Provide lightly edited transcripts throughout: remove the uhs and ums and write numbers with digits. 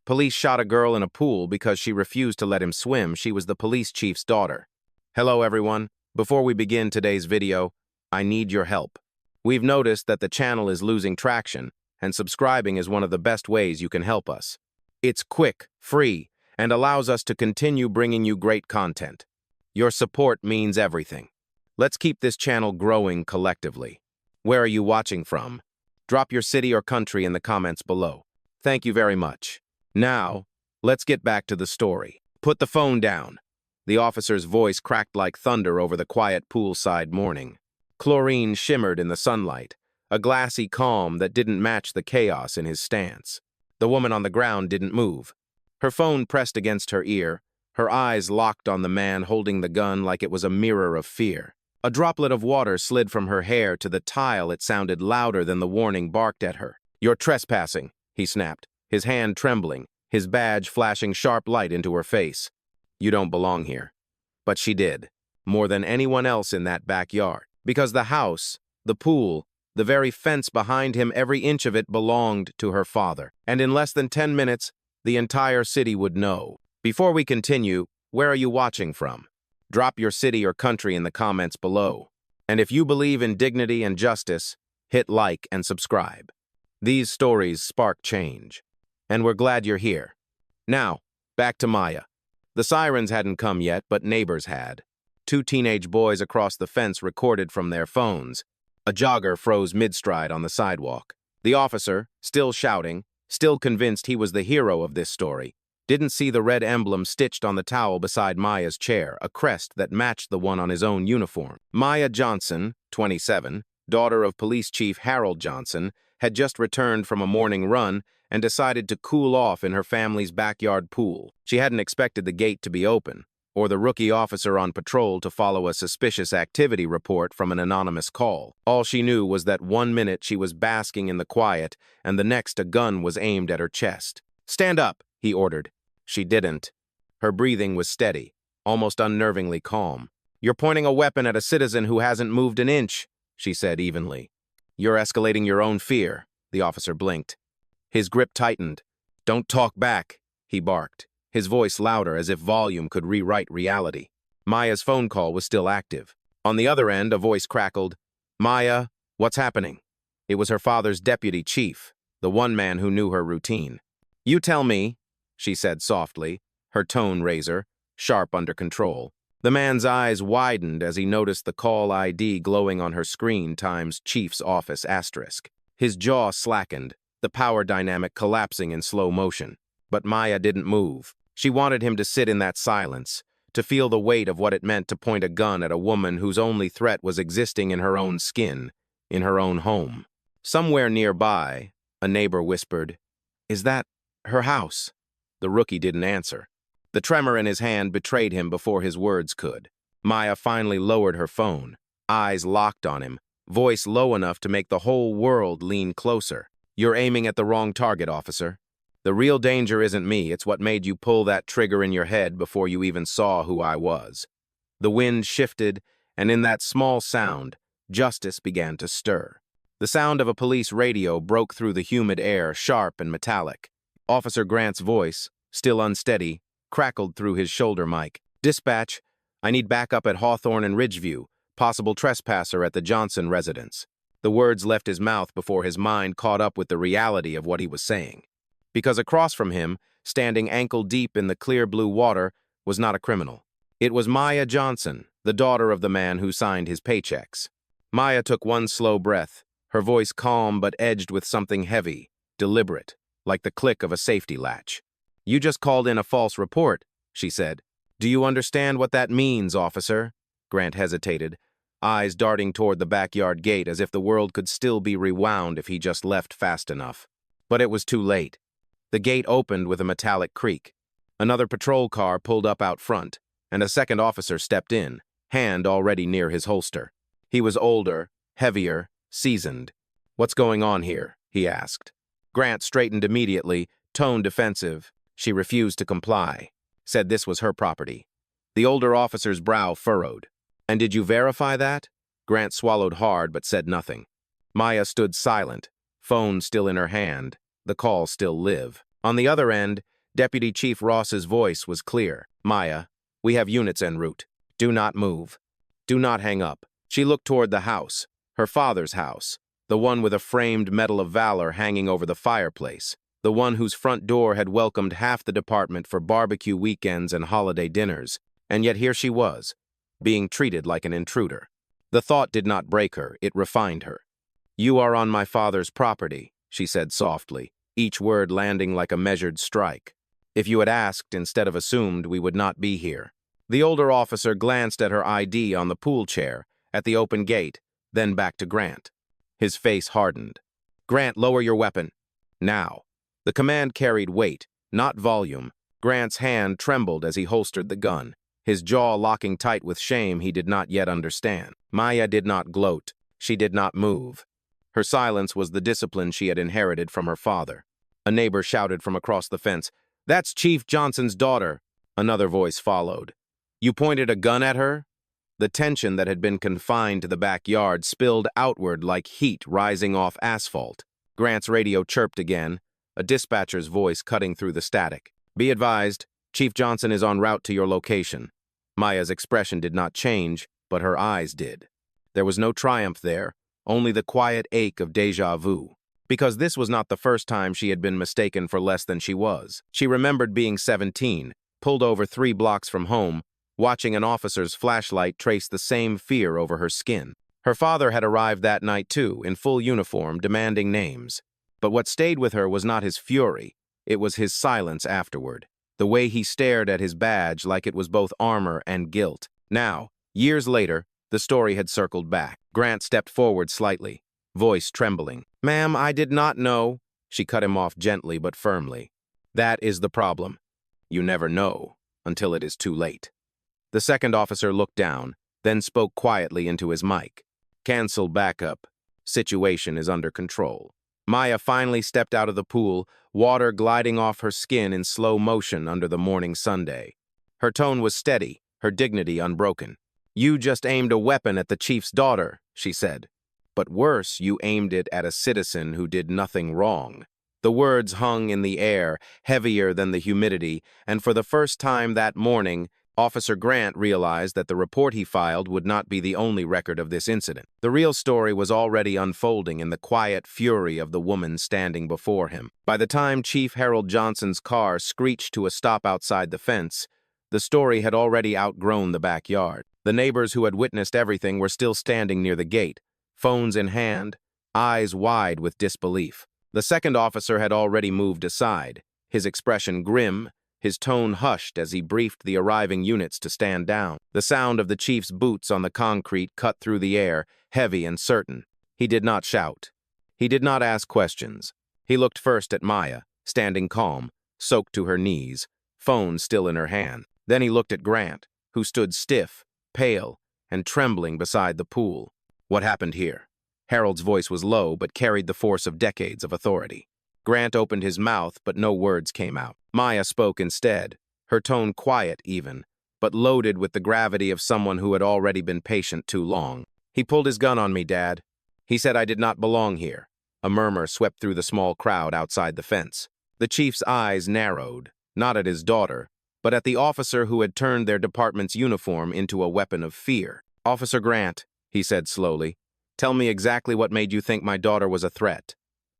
Police shot a girl in a pool because she refused to let him swim. She was the police chief's daughter. Hello, everyone. Before we begin today's video, I need your help. We've noticed that the channel is losing traction, and subscribing is one of the best ways you can help us. It's quick, free, and allows us to continue bringing you great content. Your support means everything. Let's keep this channel growing collectively. Where are you watching from? Drop your city or country in the comments below. Thank you very much. Now, let's get back to the story. Put the phone down. The officer's voice cracked like thunder over the quiet poolside morning. Chlorine shimmered in the sunlight, a glassy calm that didn't match the chaos in his stance. The woman on the ground didn't move. Her phone pressed against her ear, her eyes locked on the man holding the gun like it was a mirror of fear. A droplet of water slid from her hair to the tile. It sounded louder than the warning barked at her. "You're trespassing," he snapped, his hand trembling, his badge flashing sharp light into her face. "You don't belong here." But she did, more than anyone else in that backyard. Because the house, the pool, the very fence behind him, every inch of it belonged to her father. And in less than 10 minutes, the entire city would know. Before we continue, where are you watching from? Drop your city or country in the comments below. And if you believe in dignity and justice, hit like and subscribe. These stories spark change. And we're glad you're here. Now, back to Maya. The sirens hadn't come yet, but neighbors had. 2 teenage boys across the fence recorded from their phones. A jogger froze mid-stride on the sidewalk. The officer, still shouting, still convinced he was the hero of this story, didn't see the red emblem stitched on the towel beside Maya's chair, a crest that matched the one on his own uniform. Maya Johnson, 27, daughter of Police Chief Harold Johnson, had just returned from a morning run and decided to cool off in her family's backyard pool. She hadn't expected the gate to be open, or the rookie officer on patrol to follow a suspicious activity report from an anonymous call. All she knew was that 1 minute she was basking in the quiet, and the next a gun was aimed at her chest. "Stand up," he ordered. She didn't. Her breathing was steady, almost unnervingly calm. "You're pointing a weapon at a citizen who hasn't moved an inch," she said evenly. "You're escalating your own fear," the officer blinked. His grip tightened. "Don't talk back," he barked, his voice louder as if volume could rewrite reality. Maya's phone call was still active. On the other end, a voice crackled. "Maya, what's happening?" It was her father's deputy chief, the one man who knew her routine. "You tell me," she said softly, her tone razor, sharp under control. The man's eyes widened as he noticed the call ID glowing on her screen times Chief's Office asterisk. His jaw slackened, the power dynamic collapsing in slow motion. But Maya didn't move. She wanted him to sit in that silence, to feel the weight of what it meant to point a gun at a woman whose only threat was existing in her own skin, in her own home. Somewhere nearby, a neighbor whispered, "Is that her house?" The rookie didn't answer. The tremor in his hand betrayed him before his words could. Maya finally lowered her phone, eyes locked on him, voice low enough to make the whole world lean closer. "You're aiming at the wrong target, officer. The real danger isn't me, it's what made you pull that trigger in your head before you even saw who I was." The wind shifted, and in that small sound, justice began to stir. The sound of a police radio broke through the humid air, sharp and metallic. Officer Grant's voice, still unsteady, crackled through his shoulder mic. "Dispatch, I need backup at Hawthorne and Ridgeview. Possible trespasser at the Johnson residence." The words left his mouth before his mind caught up with the reality of what he was saying. Because across from him, standing ankle-deep in the clear blue water, was not a criminal. It was Maya Johnson, the daughter of the man who signed his paychecks. Maya took one slow breath, her voice calm but edged with something heavy, deliberate, like the click of a safety latch. "You just called in a false report," she said. "Do you understand what that means, officer?" Grant hesitated, eyes darting toward the backyard gate as if the world could still be rewound if he just left fast enough. But it was too late. The gate opened with a metallic creak. Another patrol car pulled up out front, and a second officer stepped in, hand already near his holster. He was older, heavier, seasoned. "What's going on here?" he asked. Grant straightened immediately, tone defensive. She refused to comply, said this was her property. The older officer's brow furrowed. "And did you verify that?" Grant swallowed hard but said nothing. Maya stood silent, phone still in her hand, the call still live. On the other end, Deputy Chief Ross's voice was clear. Maya, we have units en route. Do not move. Do not hang up. She looked toward the house, her father's house, the one with a framed Medal of Valor hanging over the fireplace, the one whose front door had welcomed half the department for barbecue weekends and holiday dinners, and yet here she was, being treated like an intruder. The thought did not break her, it refined her. You are on my father's property, she said softly, each word landing like a measured strike. If you had asked instead of assumed, we would not be here. The older officer glanced at her ID on the pool chair, at the open gate, then back to Grant. His face hardened. Grant, lower your weapon. Now. The command carried weight, not volume. Grant's hand trembled as he holstered the gun, his jaw locking tight with shame he did not yet understand. Maya did not gloat. She did not move. Her silence was the discipline she had inherited from her father. A neighbor shouted from across the fence, "That's Chief Johnson's daughter." Another voice followed. "You pointed a gun at her?" The tension that had been confined to the backyard spilled outward like heat rising off asphalt. Grant's radio chirped again, a dispatcher's voice cutting through the static. "Be advised, Chief Johnson is en route to your location." Maya's expression did not change, but her eyes did. There was no triumph there, only the quiet ache of déjà vu. Because this was not the first time she had been mistaken for less than she was. She remembered being 17, pulled over 3 blocks from home, watching an officer's flashlight trace the same fear over her skin. Her father had arrived that night too, in full uniform, demanding names. But what stayed with her was not his fury, it was his silence afterward. The way he stared at his badge like it was both armor and guilt. Now, years later, the story had circled back. Grant stepped forward slightly, voice trembling. "Ma'am, I did not know." She cut him off gently but firmly. "That is the problem. You never know until it is too late." The second officer looked down, then spoke quietly into his mic. "Cancel backup. Situation is under control." Maya finally stepped out of the pool, water gliding off her skin in slow motion under the morning Sunday. Her tone was steady, her dignity unbroken. "You just aimed a weapon at the chief's daughter," she said. "But worse, you aimed it at a citizen who did nothing wrong." The words hung in the air, heavier than the humidity, and for the first time that morning, Officer Grant realized that the report he filed would not be the only record of this incident. The real story was already unfolding in the quiet fury of the woman standing before him. By the time Chief Harold Johnson's car screeched to a stop outside the fence, the story had already outgrown the backyard. The neighbors who had witnessed everything were still standing near the gate, phones in hand, eyes wide with disbelief. The second officer had already moved aside, his expression grim, his tone hushed as he briefed the arriving units to stand down. The sound of the chief's boots on the concrete cut through the air, heavy and certain. He did not shout. He did not ask questions. He looked first at Maya, standing calm, soaked to her knees, phone still in her hand. Then he looked at Grant, who stood stiff, pale, and trembling beside the pool. "What happened here?" Harold's voice was low but carried the force of decades of authority. Grant opened his mouth, but no words came out. Maya spoke instead, her tone quiet even, but loaded with the gravity of someone who had already been patient too long. "He pulled his gun on me, Dad. He said I did not belong here." A murmur swept through the small crowd outside the fence. The chief's eyes narrowed, not at his daughter, but at the officer who had turned their department's uniform into a weapon of fear. "Officer Grant," he said slowly, "tell me exactly what made you think my daughter was a threat."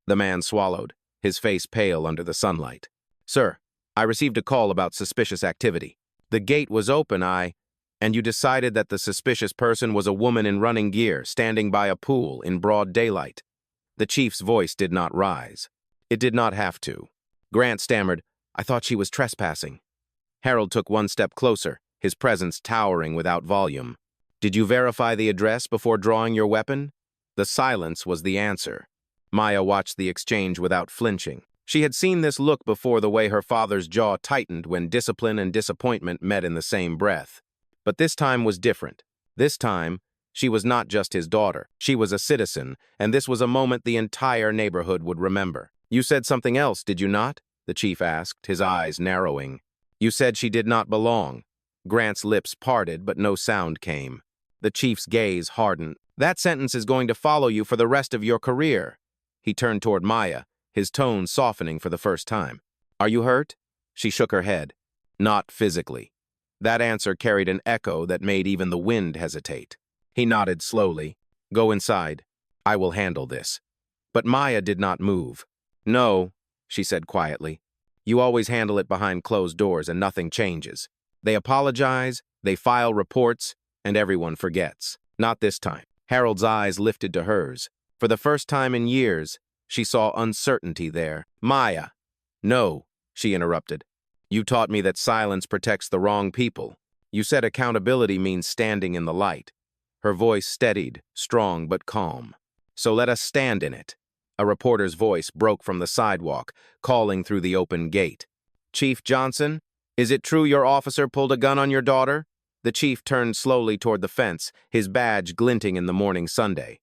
The man swallowed, his face pale under the sunlight. "Sir, I received a call about suspicious activity. The gate was open, and you decided that the suspicious person was a woman in running gear, standing by a pool in broad daylight." The chief's voice did not rise. It did not have to. Grant stammered, "I thought she was trespassing." Harold took one step closer, his presence towering without volume. "Did you verify the address before drawing your weapon?" The silence was the answer. Maya watched the exchange without flinching. She had seen this look before, the way her father's jaw tightened when discipline and disappointment met in the same breath. But this time was different. This time, she was not just his daughter. She was a citizen, and this was a moment the entire neighborhood would remember. "You said something else, did you not?" the chief asked, his eyes narrowing. "You said she did not belong." Grant's lips parted, but no sound came. The chief's gaze hardened. "That sentence is going to follow you for the rest of your career." He turned toward Maya, his tone softening for the first time. "Are you hurt?" She shook her head. Not physically. That answer carried an echo that made even the wind hesitate. He nodded slowly. Go inside. I will handle this. But Maya did not move. No, she said quietly. You always handle it behind closed doors and nothing changes. They apologize, they file reports, and everyone forgets. Not this time. Harold's eyes lifted to hers. For the first time in years, she saw uncertainty there. Maya. No, she interrupted. You taught me that silence protects the wrong people. You said accountability means standing in the light. Her voice steadied, strong but calm. So let us stand in it. A reporter's voice broke from the sidewalk, calling through the open gate. Chief Johnson, is it true your officer pulled a gun on your daughter? The chief turned slowly toward the fence, his badge glinting in the morning Sunday.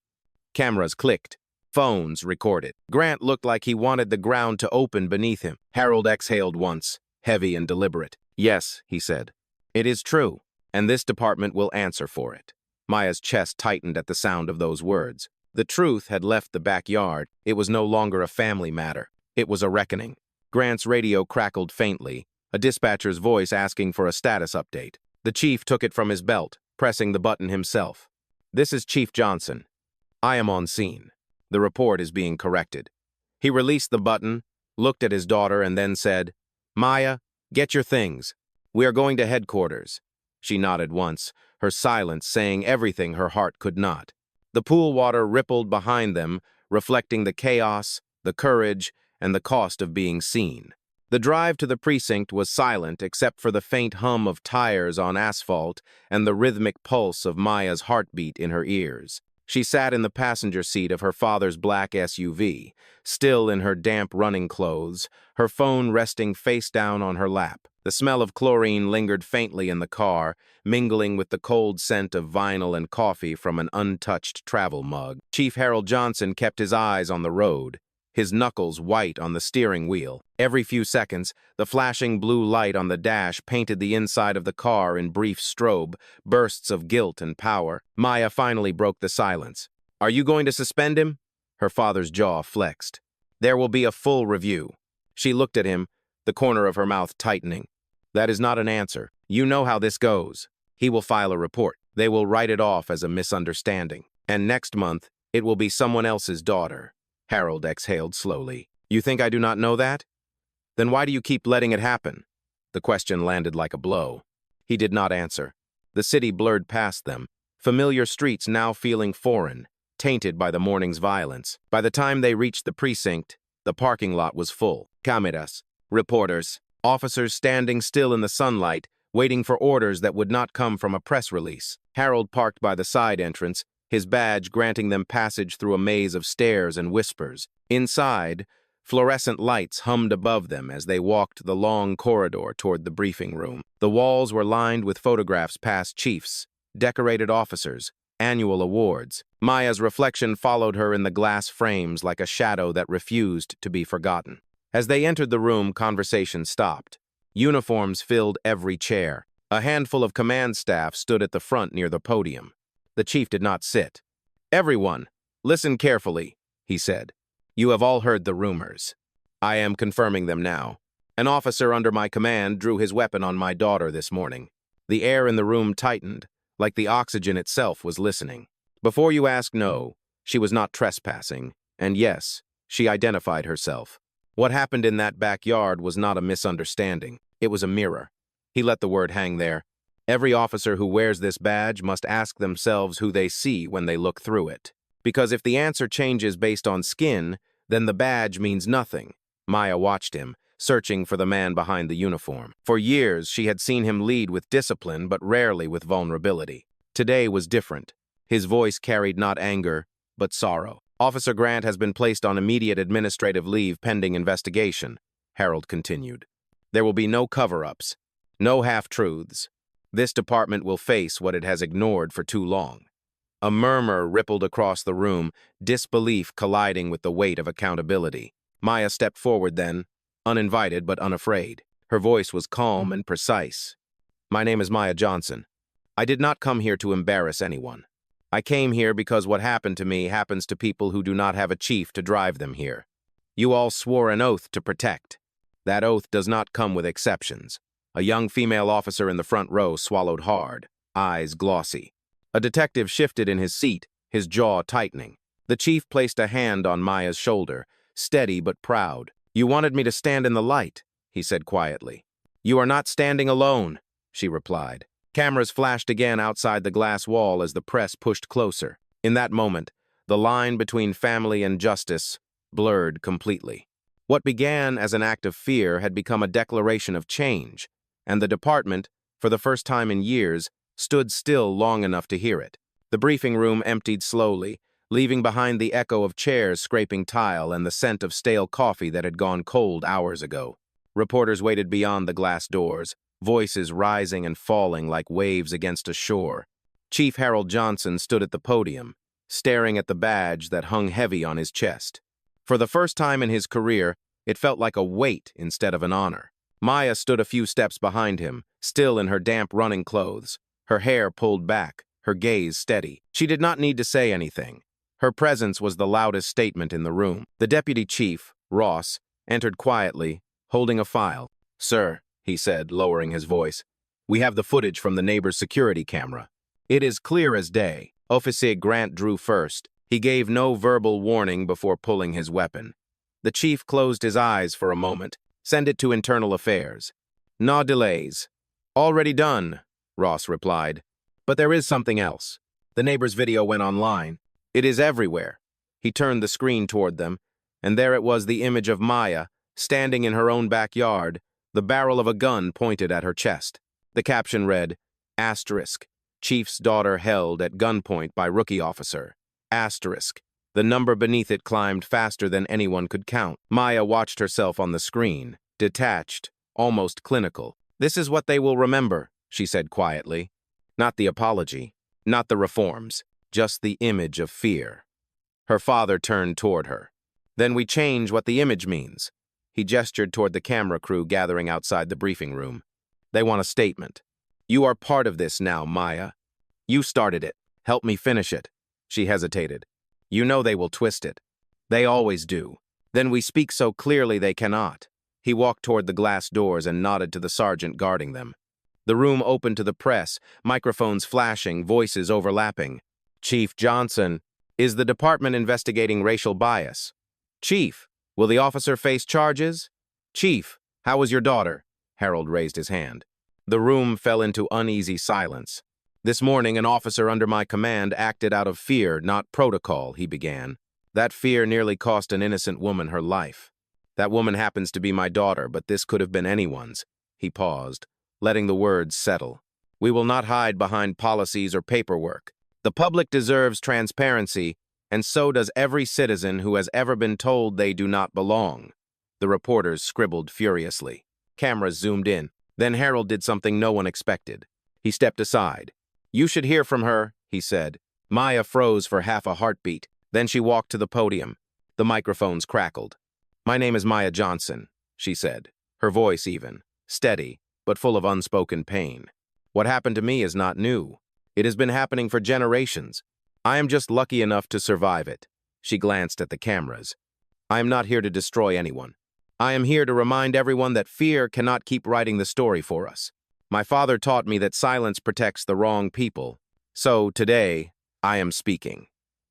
Cameras clicked. Phones recorded. Grant looked like he wanted the ground to open beneath him. Harold exhaled once, heavy and deliberate. Yes, he said. It is true, and this department will answer for it. Maya's chest tightened at the sound of those words. The truth had left the backyard. It was no longer a family matter. It was a reckoning. Grant's radio crackled faintly, a dispatcher's voice asking for a status update. The chief took it from his belt, pressing the button himself. This is Chief Johnson. I am on scene. The report is being corrected. He released the button, looked at his daughter, and then said, Maya, get your things. We are going to headquarters. She nodded once, her silence saying everything her heart could not. The pool water rippled behind them, reflecting the chaos, the courage, and the cost of being seen. The drive to the precinct was silent except for the faint hum of tires on asphalt and the rhythmic pulse of Maya's heartbeat in her ears. She sat in the passenger seat of her father's black SUV, still in her damp running clothes, her phone resting face down on her lap. The smell of chlorine lingered faintly in the car, mingling with the cold scent of vinyl and coffee from an untouched travel mug. Chief Harold Johnson kept his eyes on the road, his knuckles white on the steering wheel. Every few seconds, the flashing blue light on the dash painted the inside of the car in brief strobe, bursts of guilt and power. Maya finally broke the silence. Are you going to suspend him? Her father's jaw flexed. There will be a full review. She looked at him, the corner of her mouth tightening. That is not an answer. You know how this goes. He will file a report. They will write it off as a misunderstanding. And next month, it will be someone else's daughter. Harold exhaled slowly. You think I do not know that? Then why do you keep letting it happen? The question landed like a blow. He did not answer. The city blurred past them, familiar streets now feeling foreign, tainted by the morning's violence. By the time they reached the precinct, the parking lot was full. Cameras, reporters, officers standing still in the sunlight, waiting for orders that would not come from a press release. Harold parked by the side entrance, his badge granting them passage through a maze of stairs and whispers. Inside, fluorescent lights hummed above them as they walked the long corridor toward the briefing room. The walls were lined with photographs past chiefs, decorated officers, annual awards. Maya's reflection followed her in the glass frames like a shadow that refused to be forgotten. As they entered the room, conversation stopped. Uniforms filled every chair. A handful of command staff stood at the front near the podium. The chief did not sit. Everyone, listen carefully, he said. You have all heard the rumors. I am confirming them now. An officer under my command drew his weapon on my daughter this morning. The air in the room tightened, like the oxygen itself was listening. Before you ask, no, she was not trespassing. And yes, she identified herself. What happened in that backyard was not a misunderstanding. It was a mirror. He let the word hang there. Every officer who wears this badge must ask themselves who they see when they look through it. Because if the answer changes based on skin, then the badge means nothing. Maya watched him, searching for the man behind the uniform. For years, she had seen him lead with discipline, but rarely with vulnerability. Today was different. His voice carried not anger, but sorrow. Officer Grant has been placed on immediate administrative leave pending investigation, Harold continued. There will be no cover-ups, no half-truths. This department will face what it has ignored for too long. A murmur rippled across the room, disbelief colliding with the weight of accountability. Maya stepped forward then, uninvited but unafraid. Her voice was calm and precise. My name is Maya Johnson. I did not come here to embarrass anyone. I came here because what happened to me happens to people who do not have a chief to drive them here. You all swore an oath to protect. That oath does not come with exceptions. A young female officer in the front row swallowed hard, eyes glossy. A detective shifted in his seat, his jaw tightening. The chief placed a hand on Maya's shoulder, steady but proud. "You wanted me to stand in the light," he said quietly. "You are not standing alone," she replied. Cameras flashed again outside the glass wall as the press pushed closer. In that moment, the line between family and justice blurred completely. What began as an act of fear had become a declaration of change, and the department, for the first time in years, stood still long enough to hear it. The briefing room emptied slowly, leaving behind the echo of chairs scraping tile and the scent of stale coffee that had gone cold hours ago. Reporters waited beyond the glass doors, voices rising and falling like waves against a shore. Chief Harold Johnson stood at the podium, staring at the badge that hung heavy on his chest. For the first time in his career, it felt like a weight instead of an honor. Maya stood a few steps behind him, still in her damp running clothes, her hair pulled back, her gaze steady. She did not need to say anything. Her presence was the loudest statement in the room. The deputy chief, Ross, entered quietly, holding a file. "Sir," he said, lowering his voice, "we have the footage from the neighbor's security camera. It is clear as day." Officer Grant drew first. He gave no verbal warning before pulling his weapon. The chief closed his eyes for a moment. "Send it to Internal Affairs." "No delays." "Already done," Ross replied. "But there is something else." The neighbor's video went online. "It is everywhere." He turned the screen toward them, and there it was, the image of Maya, standing in her own backyard, the barrel of a gun pointed at her chest. The caption read, "Asterisk, Chief's daughter held at gunpoint by rookie officer." Asterisk. The number beneath it climbed faster than anyone could count. Maya watched herself on the screen, detached, almost clinical. "This is what they will remember," she said quietly. Not the apology, not the reforms, just the image of fear. Her father turned toward her. "Then we change what the image means." He gestured toward the camera crew gathering outside the briefing room. "They want a statement. You are part of this now, Maya. You started it. Help me finish it." She hesitated. "You know they will twist it. They always do. Then we speak so clearly they cannot." He walked toward the glass doors and nodded to the sergeant guarding them. The room opened to the press, microphones flashing, voices overlapping. "Chief Johnson, is the department investigating racial bias?" "Chief, will the officer face charges?" "Chief, how is your daughter?" Harold raised his hand. The room fell into uneasy silence. "This morning, an officer under my command acted out of fear, not protocol," he began. "That fear nearly cost an innocent woman her life. That woman happens to be my daughter, but this could have been anyone's." He paused, letting the words settle. "We will not hide behind policies or paperwork. The public deserves transparency, and so does every citizen who has ever been told they do not belong." The reporters scribbled furiously. Cameras zoomed in. Then Harold did something no one expected. He stepped aside. "You should hear from her," he said. Maya froze for half a heartbeat. Then she walked to the podium. The microphones crackled. "My name is Maya Johnson," she said, her voice even, steady, but full of unspoken pain. "What happened to me is not new. It has been happening for generations. I am just lucky enough to survive it." She glanced at the cameras. "I am not here to destroy anyone. I am here to remind everyone that fear cannot keep writing the story for us. My father taught me that silence protects the wrong people. So, today, I am speaking."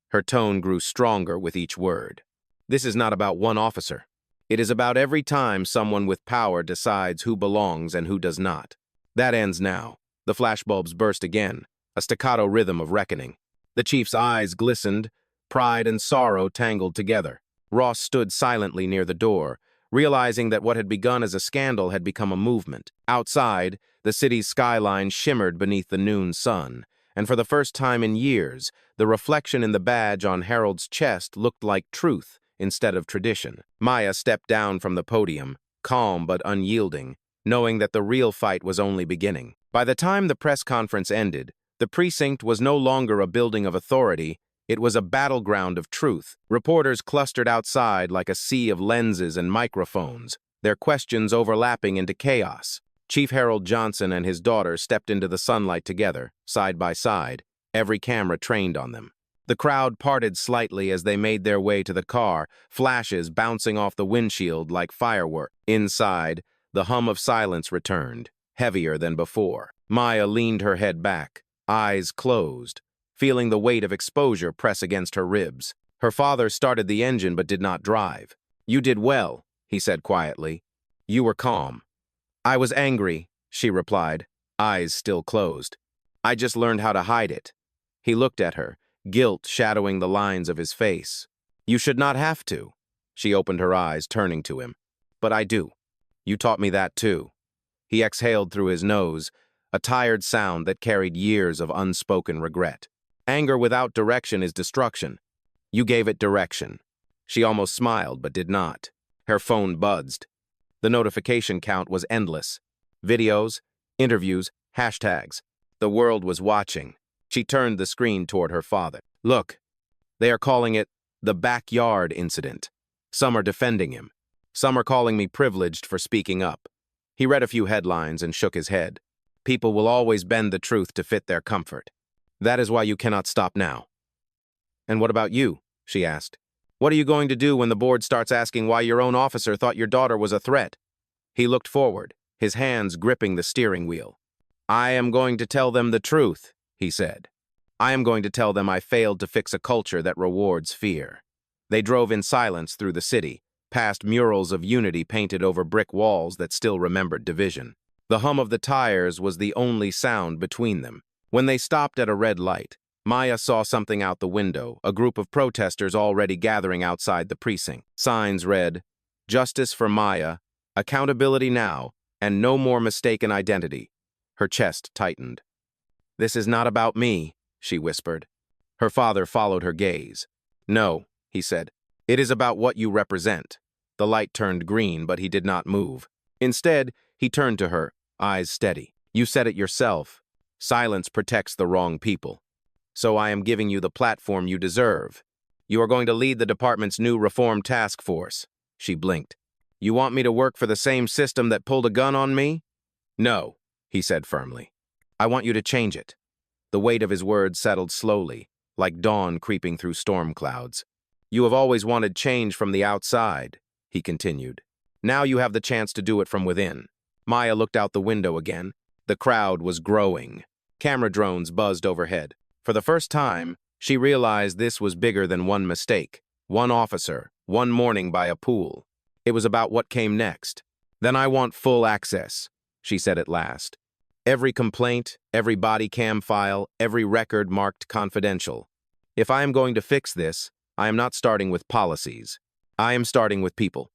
Her tone grew stronger with each word. "This is not about one officer. It is about every time someone with power decides who belongs and who does not. That ends now." The flashbulbs burst again, a staccato rhythm of reckoning. The chief's eyes glistened, pride and sorrow tangled together. Ross stood silently near the door, realizing that what had begun as a scandal had become a movement. Outside, the city's skyline shimmered beneath the noon sun, and for the first time in years, the reflection in the badge on Harold's chest looked like truth instead of tradition. Maya stepped down from the podium, calm but unyielding, knowing that the real fight was only beginning. By the time the press conference ended, the precinct was no longer a building of authority. It was a battleground of truth. Reporters clustered outside like a sea of lenses and microphones, their questions overlapping into chaos. Chief Harold Johnson and his daughter stepped into the sunlight together, side by side, every camera trained on them. The crowd parted slightly as they made their way to the car, flashes bouncing off the windshield like fireworks. Inside, the hum of silence returned, heavier than before. Maya leaned her head back, eyes closed, feeling the weight of exposure press against her ribs. Her father started the engine but did not drive. "You did well," he said quietly. "You were calm." "I was angry," she replied, eyes still closed. "I just learned how to hide it." He looked at her, guilt shadowing the lines of his face. "You should not have to." She opened her eyes, turning to him. "But I do. You taught me that too." He exhaled through his nose, a tired sound that carried years of unspoken regret. Anger without direction is destruction. You gave it direction. She almost smiled, but did not. Her phone buzzed. The notification count was endless. Videos, interviews, hashtags. The world was watching. She turned the screen toward her father. "Look, they are calling it the backyard incident. Some are defending him. Some are calling me privileged for speaking up." He read a few headlines and shook his head. "People will always bend the truth to fit their comfort. That is why you cannot stop now." "And what about you?" she asked. "What are you going to do when the board starts asking why your own officer thought your daughter was a threat?" He looked forward, his hands gripping the steering wheel. "I am going to tell them the truth," he said. "I am going to tell them I failed to fix a culture that rewards fear." They drove in silence through the city, past murals of unity painted over brick walls that still remembered division. The hum of the tires was the only sound between them. When they stopped at a red light, Maya saw something out the window, a group of protesters already gathering outside the precinct. Signs read, "Justice for Maya, accountability now, and no more mistaken identity." Her chest tightened. "This is not about me," she whispered. Her father followed her gaze. "No," he said. "It is about what you represent." The light turned green, but he did not move. Instead, he turned to her, eyes steady. "You said it yourself. Silence protects the wrong people. So I am giving you the platform you deserve. You are going to lead the department's new reform task force." She blinked. "You want me to work for the same system that pulled a gun on me?" "No," he said firmly. "I want you to change it." The weight of his words settled slowly, like dawn creeping through storm clouds. "You have always wanted change from the outside," he continued. "Now you have the chance to do it from within." Maya looked out the window again. The crowd was growing. Camera drones buzzed overhead. For the first time, she realized this was bigger than one mistake, one officer, one morning by a pool. It was about what came next. "Then I want full access," she said at last. "Every complaint, every body cam file, every record marked confidential. If I am going to fix this, I am not starting with policies. I am starting with people."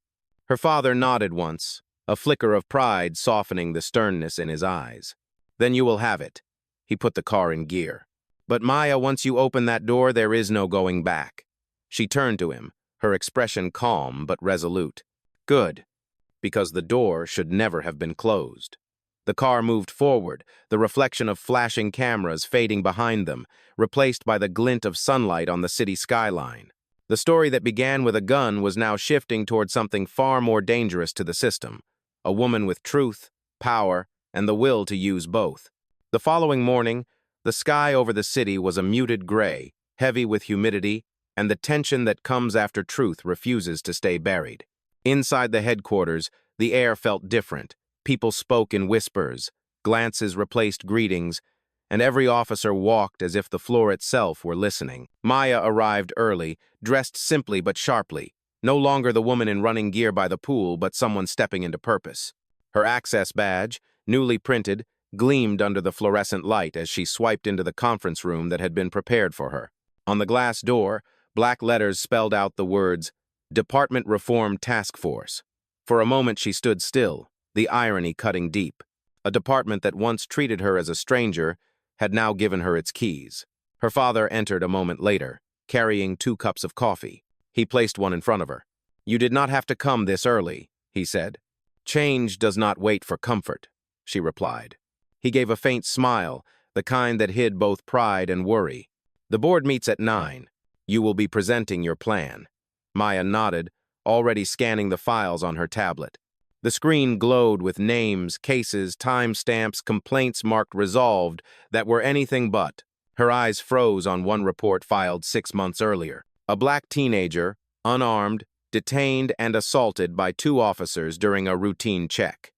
Her father nodded once, a flicker of pride softening the sternness in his eyes. "Then you will have it." He put the car in gear. "But Maya, once you open that door, there is no going back." She turned to him, her expression calm but resolute. "Good, because the door should never have been closed." The car moved forward, the reflection of flashing cameras fading behind them, replaced by the glint of sunlight on the city skyline. The story that began with a gun was now shifting toward something far more dangerous to the system, a woman with truth, power, and the will to use both. The following morning, the sky over the city was a muted gray, heavy with humidity, and the tension that comes after truth refuses to stay buried. Inside the headquarters, the air felt different. People spoke in whispers, glances replaced greetings, and every officer walked as if the floor itself were listening. Maya arrived early, dressed simply but sharply, no longer the woman in running gear by the pool, but someone stepping into purpose. Her access badge, newly printed, gleamed under the fluorescent light as she swiped into the conference room that had been prepared for her. On the glass door, black letters spelled out the words, "Department Reform Task Force." For a moment she stood still, the irony cutting deep. A department that once treated her as a stranger had now given her its keys. Her father entered a moment later, carrying 2 cups of coffee. He placed one in front of her. "You did not have to come this early," he said. "Change does not wait for comfort," she replied. He gave a faint smile, the kind that hid both pride and worry. "The board meets at 9. You will be presenting your plan." Maya nodded, already scanning the files on her tablet. The screen glowed with names, cases, timestamps, complaints marked resolved that were anything but. Her eyes froze on one report filed 6 months earlier. A black teenager, unarmed, detained and assaulted by 2 officers during a routine check.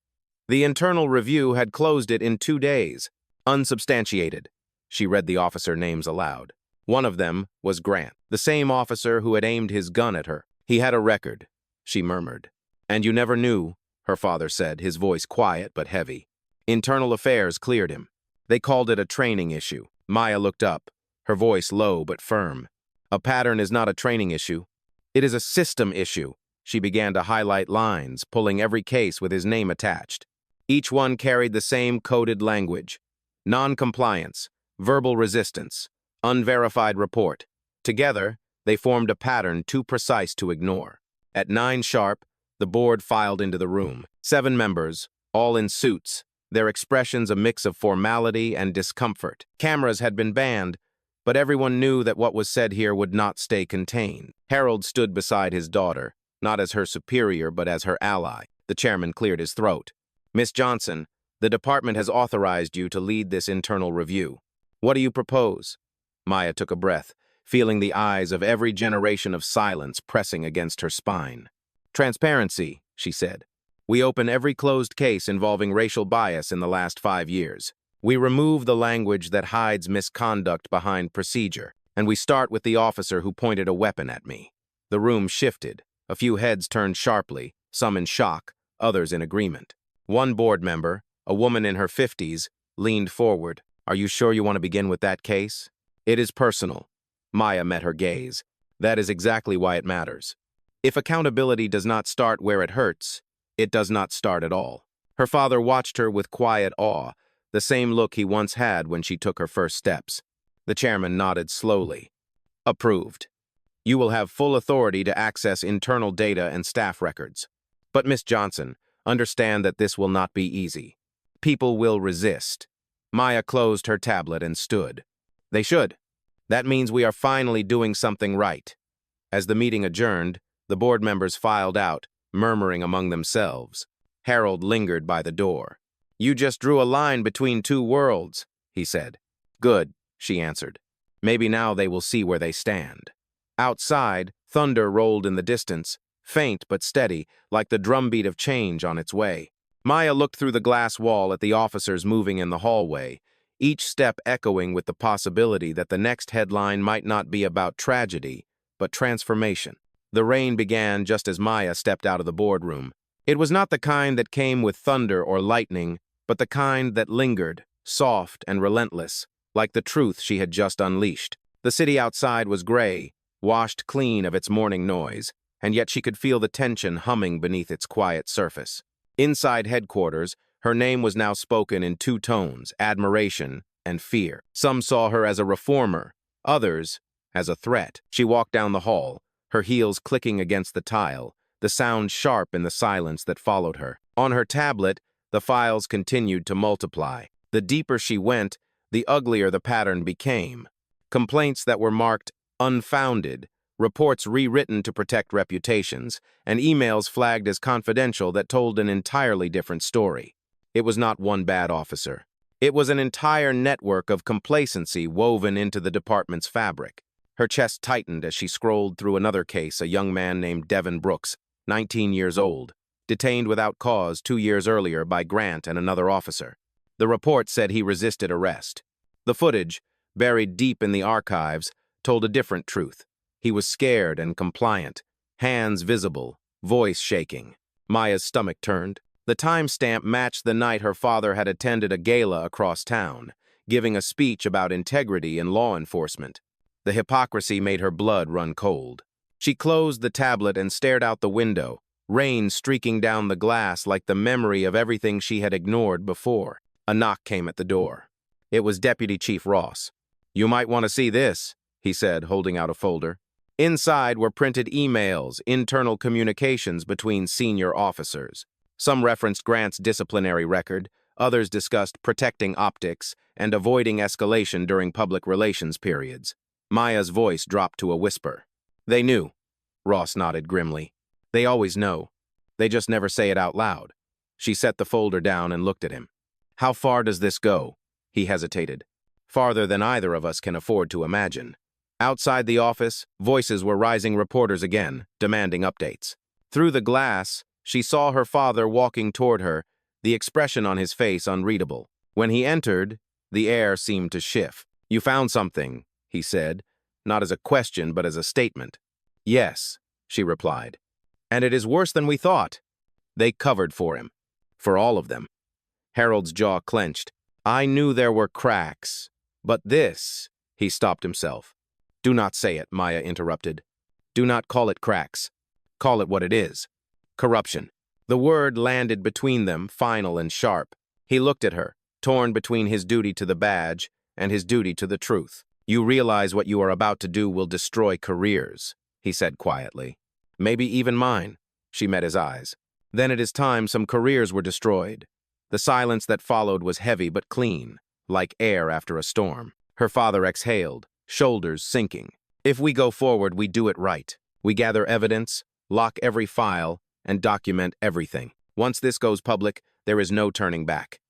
The internal review had closed it in 2 days. Unsubstantiated. She read the officer names aloud. One of them was Grant, the same officer who had aimed his gun at her. He had a record, she murmured. And you never knew, her father said, his voice quiet but heavy. Internal Affairs cleared him. They called it a training issue. Maya looked up, her voice low but firm. A pattern is not a training issue. It is a system issue. She began to highlight lines, pulling every case with his name attached. Each one carried the same coded language. Non-compliance, verbal resistance, unverified report. Together, they formed a pattern too precise to ignore. At 9 sharp, the board filed into the room. 7 members, all in suits, their expressions a mix of formality and discomfort. Cameras had been banned, but everyone knew that what was said here would not stay contained. Harold stood beside his daughter, not as her superior but as her ally. The chairman cleared his throat. Miss Johnson, the department has authorized you to lead this internal review. What do you propose? Maya took a breath, feeling the eyes of every generation of silence pressing against her spine. Transparency, she said. We open every closed case involving racial bias in the last 5 years. We remove the language that hides misconduct behind procedure, and we start with the officer who pointed a weapon at me. The room shifted. A few heads turned sharply, some in shock, others in agreement. One board member, a woman in her 50s, leaned forward. Are you sure you want to begin with that case? It is personal. Maya met her gaze. That is exactly why it matters. If accountability does not start where it hurts, it does not start at all. Her father watched her with quiet awe, the same look he once had when she took her first steps. The chairman nodded slowly. Approved. You will have full authority to access internal data and staff records. But Miss Johnson, understand that this will not be easy. People will resist. Maya closed her tablet and stood. They should. That means we are finally doing something right. As the meeting adjourned, the board members filed out, murmuring among themselves. Harold lingered by the door. You just drew a line between 2 worlds, he said. Good, she answered. Maybe now they will see where they stand. Outside, thunder rolled in the distance, faint but steady, like the drumbeat of change on its way. Maya looked through the glass wall at the officers moving in the hallway, each step echoing with the possibility that the next headline might not be about tragedy, but transformation. The rain began just as Maya stepped out of the boardroom. It was not the kind that came with thunder or lightning, but the kind that lingered, soft and relentless, like the truth she had just unleashed. The city outside was gray, washed clean of its morning noise, and yet she could feel the tension humming beneath its quiet surface. Inside headquarters, her name was now spoken in 2 tones, admiration and fear. Some saw her as a reformer, others as a threat. She walked down the hall, her heels clicking against the tile, the sound sharp in the silence that followed her. On her tablet, the files continued to multiply. The deeper she went, the uglier the pattern became. Complaints that were marked unfounded, reports rewritten to protect reputations, and emails flagged as confidential that told an entirely different story. It was not one bad officer. It was an entire network of complacency woven into the department's fabric. Her chest tightened as she scrolled through another case, a young man named Devin Brooks, 19 years old, detained without cause 2 years earlier by Grant and another officer. The report said he resisted arrest. The footage, buried deep in the archives, told a different truth. He was scared and compliant, hands visible, voice shaking. Maya's stomach turned. The timestamp matched the night her father had attended a gala across town, giving a speech about integrity in law enforcement. The hypocrisy made her blood run cold. She closed the tablet and stared out the window, rain streaking down the glass like the memory of everything she had ignored before. A knock came at the door. It was Deputy Chief Ross. You might want to see this, he said, holding out a folder. Inside were printed emails, internal communications between senior officers. Some referenced Grant's disciplinary record, others discussed protecting optics and avoiding escalation during public relations periods. Maya's voice dropped to a whisper. They knew. Ross nodded grimly. They always know. They just never say it out loud. She set the folder down and looked at him. How far does this go? He hesitated. farther than either of us can afford to imagine. Outside the office, voices were rising, reporters again, demanding updates. Through the glass, she saw her father walking toward her, the expression on his face unreadable. When he entered, the air seemed to shift. "You found something," he said, not as a question but as a statement. "Yes," she replied. "And it is worse than we thought." They covered for him. For all of them. Harold's jaw clenched. "I knew there were cracks, but this—" He stopped himself. "Do not say it," Maya interrupted. "Do not call it cracks. Call it what it is. Corruption." The word landed between them, final and sharp. He looked at her, torn between his duty to the badge and his duty to the truth. "You realize what you are about to do will destroy careers," he said quietly. "Maybe even mine." She met his eyes. "Then it is time some careers were destroyed." The silence that followed was heavy but clean, like air after a storm. Her father exhaled, shoulders sinking. "If we go forward, we do it right. We gather evidence, lock every file, and document everything. Once this goes public, there is no turning back."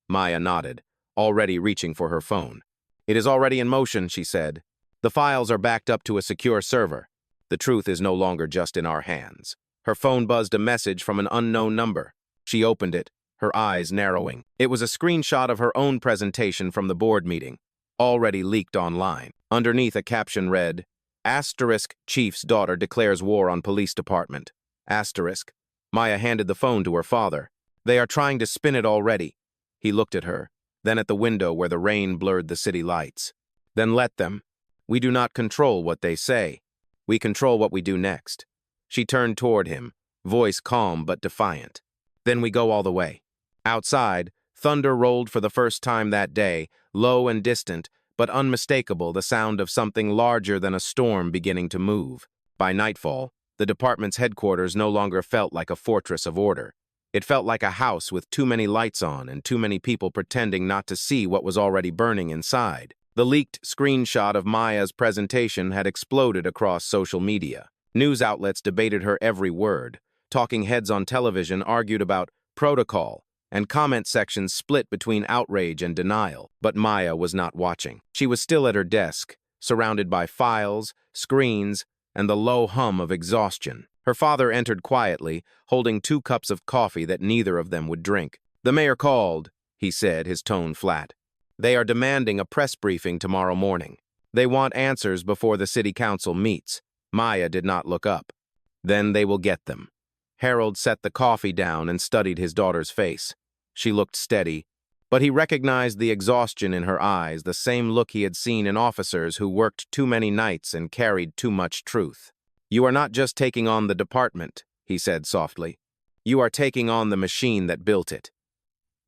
Maya nodded, already reaching for her phone. "It is already in motion," she said. "The files are backed up to a secure server. The truth is no longer just in our hands." Her phone buzzed a message from an unknown number. She opened it, her eyes narrowing. It was a screenshot of her own presentation from the board meeting, already leaked online. Underneath, a caption read, "Asterisk Chief's daughter declares war on police department." Asterisk. Maya handed the phone to her father. "They are trying to spin it already." He looked at her, then at the window where the rain blurred the city lights. "Then let them. We do not control what they say. We control what we do next." She turned toward him, voice calm but defiant. "Then we go all the way." Outside, thunder rolled for the first time that day, low and distant, but unmistakable, the sound of something larger than a storm beginning to move. By nightfall, the department's headquarters no longer felt like a fortress of order. It felt like a house with too many lights on and too many people pretending not to see what was already burning inside. The leaked screenshot of Maya's presentation had exploded across social media. News outlets debated her every word. Talking heads on television argued about protocol, and comment sections split between outrage and denial. But Maya was not watching. She was still at her desk, surrounded by files, screens, and the low hum of exhaustion. Her father entered quietly, holding 2 cups of coffee that neither of them would drink. "The mayor called," he said, his tone flat. "They are demanding a press briefing tomorrow morning. They want answers before the city council meets." Maya did not look up. "Then they will get them." Harold set the coffee down and studied his daughter's face. She looked steady, but he recognized the exhaustion in her eyes, the same look he had seen in officers who worked too many nights and carried too much truth. "You are not just taking on the department," he said softly. "You are taking on the machine that built it."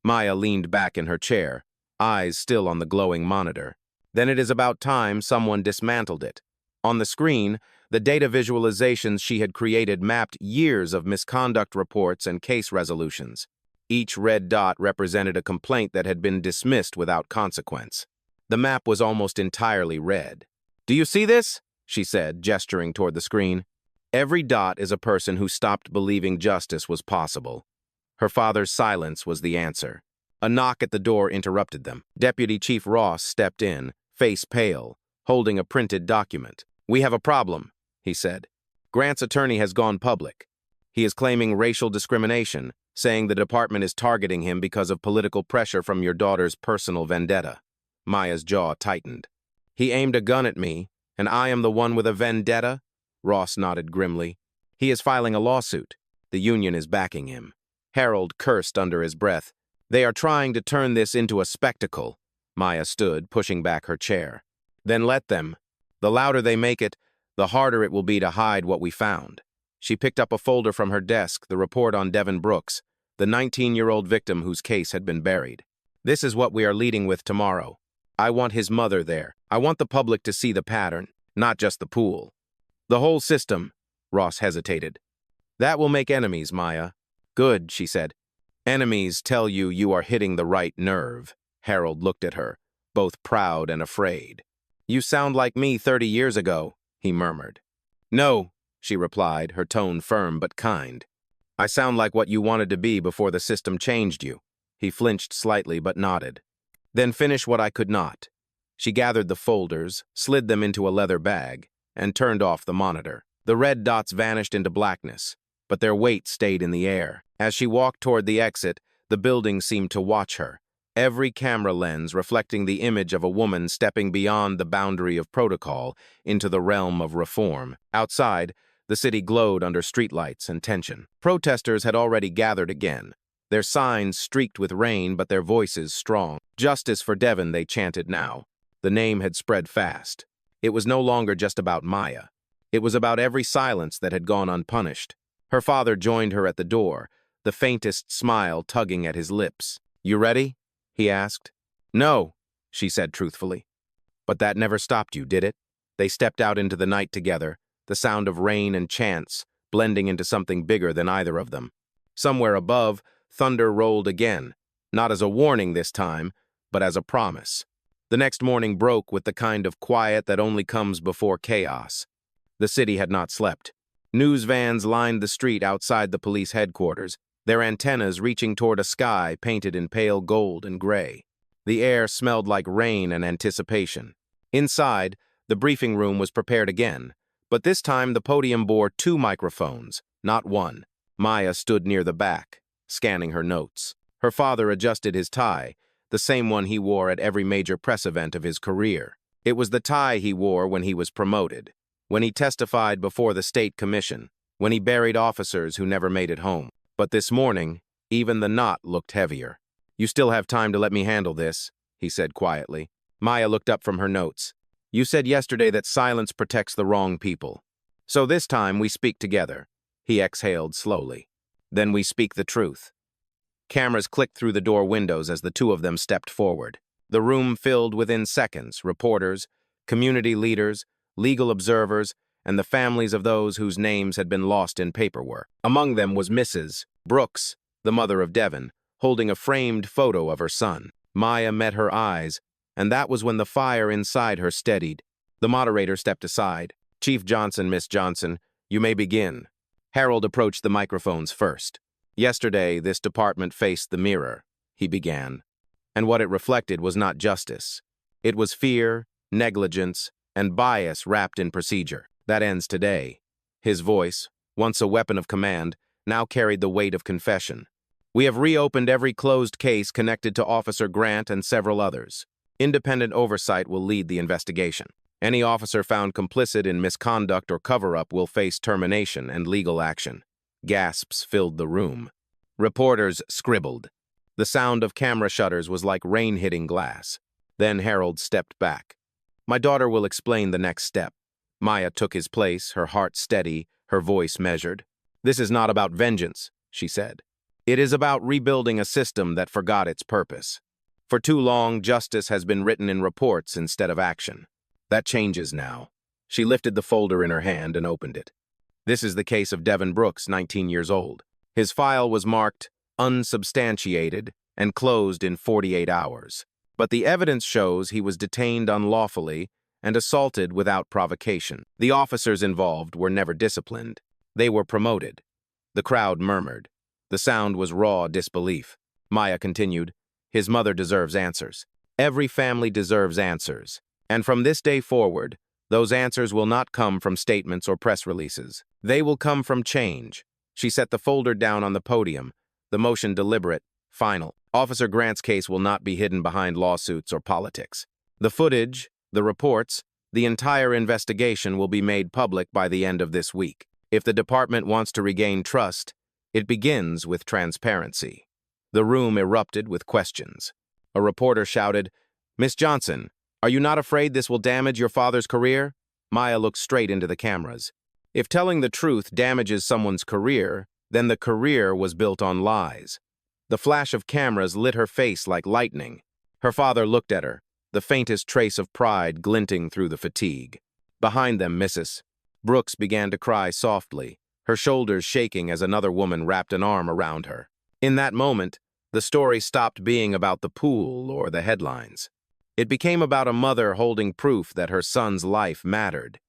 Maya leaned back in her chair, eyes still on the glowing monitor. "Then it is about time someone dismantled it." On the screen, the data visualizations she had created mapped years of misconduct reports and case resolutions. Each red dot represented a complaint that had been dismissed without consequence. The map was almost entirely red. "Do you see this?" she said, gesturing toward the screen. "Every dot is a person who stopped believing justice was possible." Her father's silence was the answer. A knock at the door interrupted them. Deputy Chief Ross stepped in, face pale, holding a printed document. "We have a problem," he said. "Grant's attorney has gone public. He is claiming racial discrimination, saying the department is targeting him because of political pressure from your daughter's personal vendetta." Maya's jaw tightened. "He aimed a gun at me, and I am the one with a vendetta?" Ross nodded grimly. "He is filing a lawsuit. The union is backing him." Harold cursed under his breath. "They are trying to turn this into a spectacle." Maya stood, pushing back her chair. "Then let them. The louder they make it, the harder it will be to hide what we found." She picked up a folder from her desk, the report on Devin Brooks, the 19-year-old victim whose case had been buried. "This is what we are leading with tomorrow. I want his mother there. I want the public to see the pattern, not just the pool. The whole system." Ross hesitated. "That will make enemies, Maya." "Good," she said. "Enemies tell you you are hitting the right nerve." Harold looked at her, both proud and afraid. "You sound like me 30 years ago," he murmured. "No," she replied, her tone firm but kind. "I sound like what you wanted to be before the system changed you." He flinched slightly but nodded. "Then finish what I could not." She gathered the folders, slid them into a leather bag, and turned off the monitor. The red dots vanished into blackness, but their weight stayed in the air. As she walked toward the exit, the building seemed to watch her, every camera lens reflecting the image of a woman stepping beyond the boundary of protocol into the realm of reform. Outside, the city glowed under streetlights and tension. Protesters had already gathered again, their signs streaked with rain but their voices strong. Justice for Devon, they chanted now. The name had spread fast. It was no longer just about Maya. It was about every silence that had gone unpunished. Her father joined her at the door, the faintest smile tugging at his lips. "You ready?" he asked. "No," she said truthfully. "But that never stopped you, did it?" They stepped out into the night together, the sound of rain and chants blending into something bigger than either of them. Somewhere above, thunder rolled again, not as a warning this time, but as a promise. The next morning broke with the kind of quiet that only comes before chaos. The city had not slept. News vans lined the street outside the police headquarters, their antennas reaching toward a sky painted in pale gold and gray. The air smelled like rain and anticipation. Inside, the briefing room was prepared again, but this time the podium bore 2 microphones, not one. Maya stood near the back, scanning her notes. Her father adjusted his tie, the same one he wore at every major press event of his career. It was the tie he wore when he was promoted, when he testified before the state commission, when he buried officers who never made it home. But this morning, even the knot looked heavier. "You still have time to let me handle this," he said quietly. Maya looked up from her notes. "You said yesterday that silence protects the wrong people. So this time we speak together." He exhaled slowly. "Then we speak the truth." Cameras clicked through the door windows as the two of them stepped forward. The room filled within seconds, reporters, community leaders, legal observers, and the families of those whose names had been lost in paperwork. Among them was Mrs. Brooks, the mother of Devon, holding a framed photo of her son. Maya met her eyes, and that was when the fire inside her steadied. The moderator stepped aside. "Chief Johnson, Miss Johnson, you may begin." Harold approached the microphones first. "Yesterday, this department faced the mirror," he began, and what it reflected was not justice. It was fear, negligence, and bias wrapped in procedure. That ends today. His voice, once a weapon of command, now carried the weight of confession. "We have reopened every closed case connected to Officer Grant and several others. Independent oversight will lead the investigation. Any officer found complicit in misconduct or cover-up will face termination and legal action." Gasps filled the room. Reporters scribbled. The sound of camera shutters was like rain hitting glass. Then Harold stepped back. "My daughter will explain the next step." Maya took his place, her heart steady, her voice measured. "This is not about vengeance," she said. "It is about rebuilding a system that forgot its purpose. For too long, justice has been written in reports instead of action. That changes now." She lifted the folder in her hand and opened it. This is the case of Devon Brooks, 19 years old. His file was marked unsubstantiated and closed in 48 hours. But the evidence shows he was detained unlawfully and assaulted without provocation. The officers involved were never disciplined. They were promoted. The crowd murmured. The sound was raw disbelief. Maya continued, "His mother deserves answers. Every family deserves answers. And from this day forward, those answers will not come from statements or press releases. They will come from change." She set the folder down on the podium, the motion deliberate, final. Officer Grant's case will not be hidden behind lawsuits or politics. The footage, the reports, the entire investigation will be made public by the end of this week. If the department wants to regain trust, it begins with transparency. The room erupted with questions. A reporter shouted, "Miss Johnson, are you not afraid this will damage your father's career?" Maya looked straight into the cameras. If telling the truth damages someone's career, then the career was built on lies. The flash of cameras lit her face like lightning. Her father looked at her, the faintest trace of pride glinting through the fatigue. Behind them, Mrs. Brooks began to cry softly, her shoulders shaking as another woman wrapped an arm around her. In that moment, the story stopped being about the pool or the headlines. It became about a mother holding proof that her son's life mattered.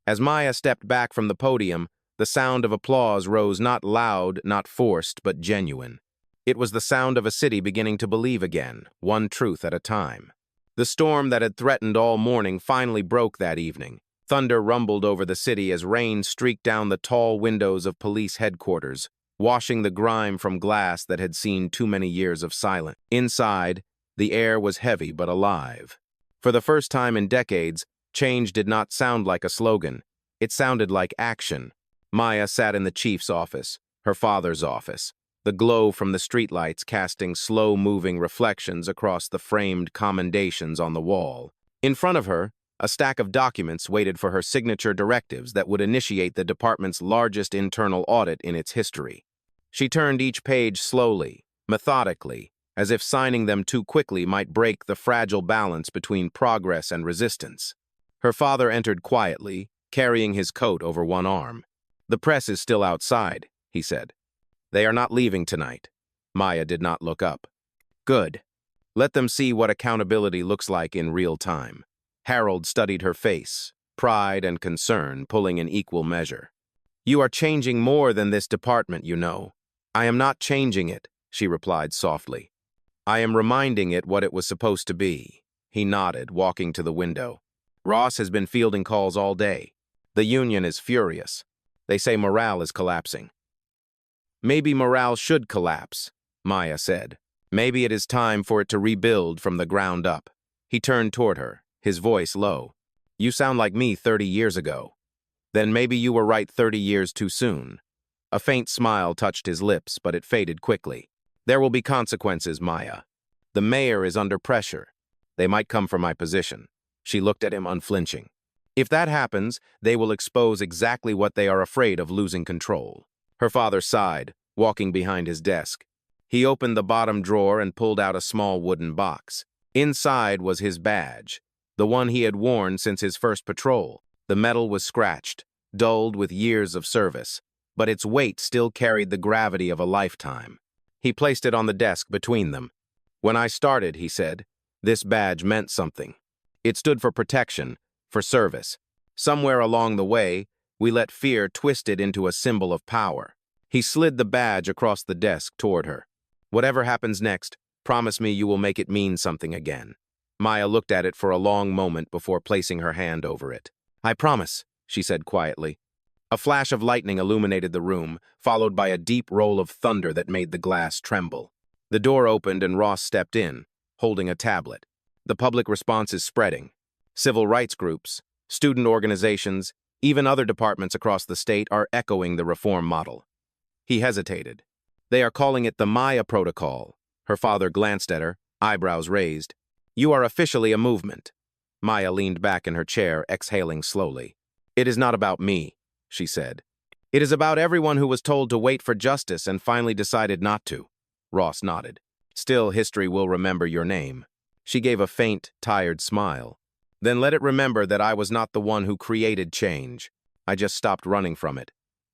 As Maya stepped back from the podium, the sound of applause rose not loud, not forced, but genuine. It was the sound of a city beginning to believe again, one truth at a time. The storm that had threatened all morning finally broke that evening. Thunder rumbled over the city as rain streaked down the tall windows of police headquarters, washing the grime from glass that had seen too many years of silence. Inside, the air was heavy but alive. For the first time in decades, change did not sound like a slogan. It sounded like action. Maya sat in the chief's office, her father's office, the glow from the streetlights casting slow-moving reflections across the framed commendations on the wall. In front of her, a stack of documents waited for her signature directives that would initiate the department's largest internal audit in its history. She turned each page slowly, methodically, as if signing them too quickly might break the fragile balance between progress and resistance. Her father entered quietly, carrying his coat over one arm. "The press is still outside," he said. "They are not leaving tonight." Maya did not look up. "Good. Let them see what accountability looks like in real time." Harold studied her face, pride and concern pulling in equal measure. "You are changing more than this department, you know." "I am not changing it," she replied softly. "I am reminding it what it was supposed to be." He nodded, walking to the window. "Ross has been fielding calls all day. The union is furious. They say morale is collapsing." "Maybe morale should collapse," Maya said. "Maybe it is time for it to rebuild from the ground up." He turned toward her, his voice low. "You sound like me 30 years ago. Then maybe you were right 30 years too soon." A faint smile touched his lips, but it faded quickly. "There will be consequences, Maya. The mayor is under pressure. They might come for my position." She looked at him unflinching. "If that happens, they will expose exactly what they are afraid of losing control." Her father sighed, walking behind his desk. He opened the bottom drawer and pulled out a small wooden box. Inside was his badge, the one he had worn since his first patrol. The metal was scratched, dulled with years of service, but its weight still carried the gravity of a lifetime. He placed it on the desk between them. "When I started," he said, "this badge meant something. It stood for protection, for service. Somewhere along the way, we let fear twist it into a symbol of power." He slid the badge across the desk toward her. "Whatever happens next, promise me you will make it mean something again." Maya looked at it for a long moment before placing her hand over it. "I promise," she said quietly. A flash of lightning illuminated the room, followed by a deep roll of thunder that made the glass tremble. The door opened and Ross stepped in, holding a tablet. The public response is spreading. Civil rights groups, student organizations, even other departments across the state are echoing the reform model. He hesitated. "They are calling it the Maya Protocol." Her father glanced at her, eyebrows raised. "You are officially a movement." Maya leaned back in her chair, exhaling slowly. "It is not about me," she said. "It is about everyone who was told to wait for justice and finally decided not to." Ross nodded. "Still, history will remember your name." She gave a faint, tired smile. "Then let it remember that I was not the one who created change. I just stopped running from it."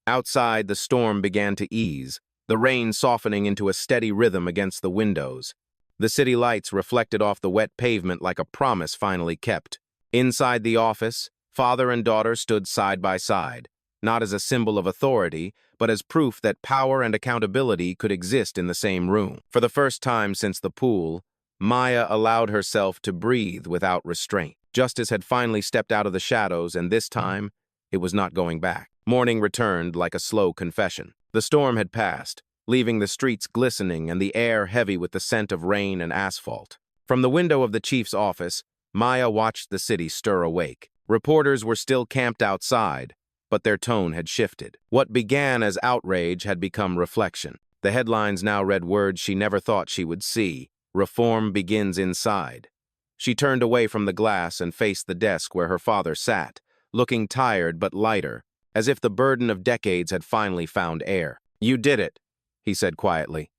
Outside, the storm began to ease, the rain softening into a steady rhythm against the windows. The city lights reflected off the wet pavement like a promise finally kept. Inside the office, father and daughter stood side by side, not as a symbol of authority, but as proof that power and accountability could exist in the same room. For the first time since the pool, Maya allowed herself to breathe without restraint. Justice had finally stepped out of the shadows, and this time, it was not going back. Morning returned like a slow confession. The storm had passed, leaving the streets glistening and the air heavy with the scent of rain and asphalt. From the window of the chief's office, Maya watched the city stir awake. Reporters were still camped outside, but their tone had shifted. What began as outrage had become reflection. The headlines now read words she never thought she would see. "Reform begins inside." She turned away from the glass and faced the desk where her father sat, looking tired but lighter, as if the burden of decades had finally found air. "You did it," he said quietly.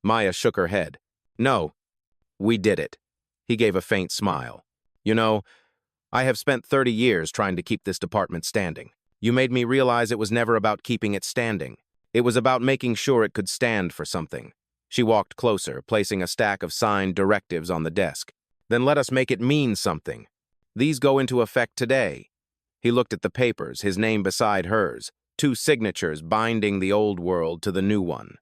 Maya shook her head. "No, we did it." He gave a faint smile. "You know, I have spent 30 years trying to keep this department standing. You made me realize it was never about keeping it standing. It was about making sure it could stand for something." She walked closer, placing a stack of signed directives on the desk. "Then let us make it mean something. These go into effect today." He looked at the papers, his name beside hers, two signatures binding the old world to the new one.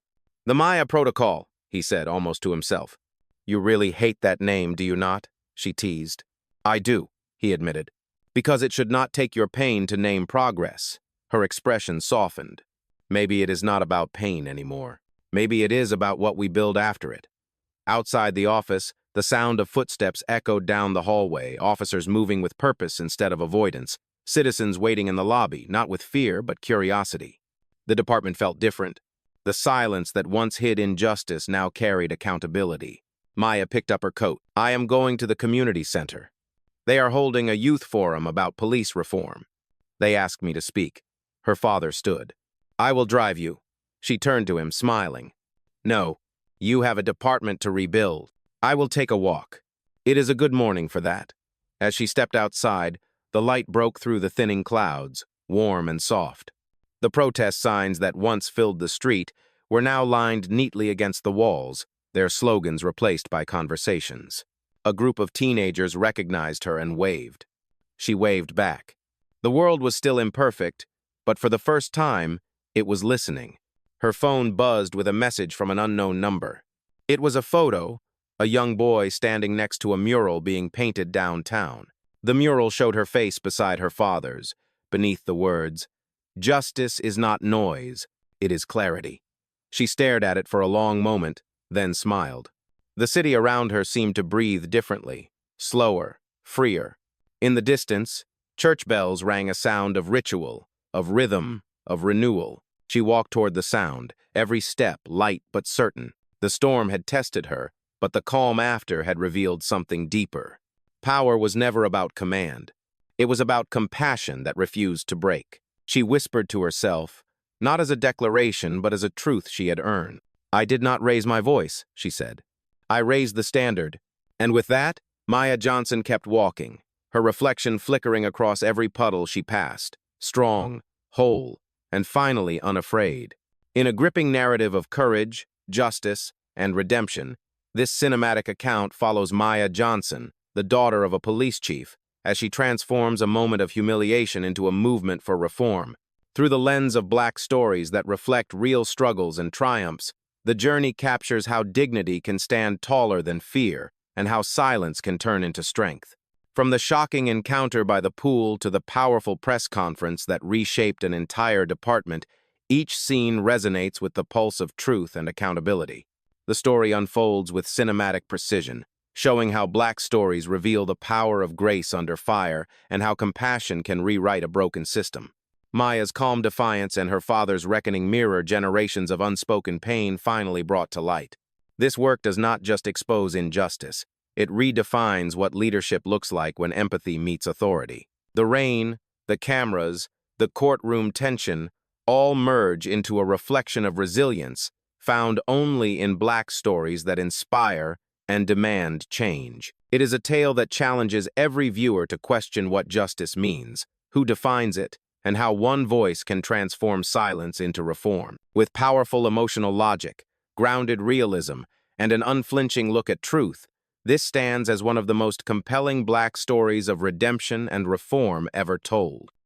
"The Maya Protocol," he said almost to himself. "You really hate that name, do you not?" she teased. I do, he admitted. Because it should not take your pain to name progress. Her expression softened. Maybe it is not about pain anymore. Maybe it is about what we build after it. Outside the office, the sound of footsteps echoed down the hallway, officers moving with purpose instead of avoidance, citizens waiting in the lobby, not with fear but curiosity. The department felt different. The silence that once hid injustice now carried accountability. Maya picked up her coat. I am going to the community center. They are holding a youth forum about police reform. They asked me to speak. Her father stood. I will drive you. She turned to him, smiling. No, you have a department to rebuild. I will take a walk. It is a good morning for that. As she stepped outside, the light broke through the thinning clouds, warm and soft. The protest signs that once filled the street were now lined neatly against the walls, their slogans replaced by conversations. A group of teenagers recognized her and waved. She waved back. The world was still imperfect, but for the first time, it was listening. Her phone buzzed with a message from an unknown number. It was a photo, a young boy standing next to a mural being painted downtown. The mural showed her face beside her father's, beneath the words, "Justice is not noise, it is clarity." She stared at it for a long moment, then smiled. The city around her seemed to breathe differently, slower, freer. In the distance, church bells rang a sound of ritual, of rhythm, of renewal. She walked toward the sound, every step light but certain. The storm had tested her, but the calm after had revealed something deeper. Power was never about command. It was about compassion that refused to break. She whispered to herself, not as a declaration, but as a truth she had earned. I did not raise my voice, she said. I raised the standard. And with that, Maya Johnson kept walking, her reflection flickering across every puddle she passed, strong, whole, and finally unafraid. In a gripping narrative of courage, justice, and redemption, this cinematic account follows Maya Johnson, the daughter of a police chief, as she transforms a moment of humiliation into a movement for reform. Through the lens of Black stories that reflect real struggles and triumphs, the journey captures how dignity can stand taller than fear and how silence can turn into strength. From the shocking encounter by the pool to the powerful press conference that reshaped an entire department, each scene resonates with the pulse of truth and accountability. The story unfolds with cinematic precision, showing how Black stories reveal the power of grace under fire and how compassion can rewrite a broken system. Maya's calm defiance and her father's reckoning mirror generations of unspoken pain finally brought to light. This work does not just expose injustice. It redefines what leadership looks like when empathy meets authority. The rain, the cameras, the courtroom tension all merge into a reflection of resilience found only in Black stories that inspire and demand change. It is a tale that challenges every viewer to question what justice means, who defines it, and how one voice can transform silence into reform. With powerful emotional logic, grounded realism, and an unflinching look at truth, this stands as one of the most compelling Black stories of redemption and reform ever told.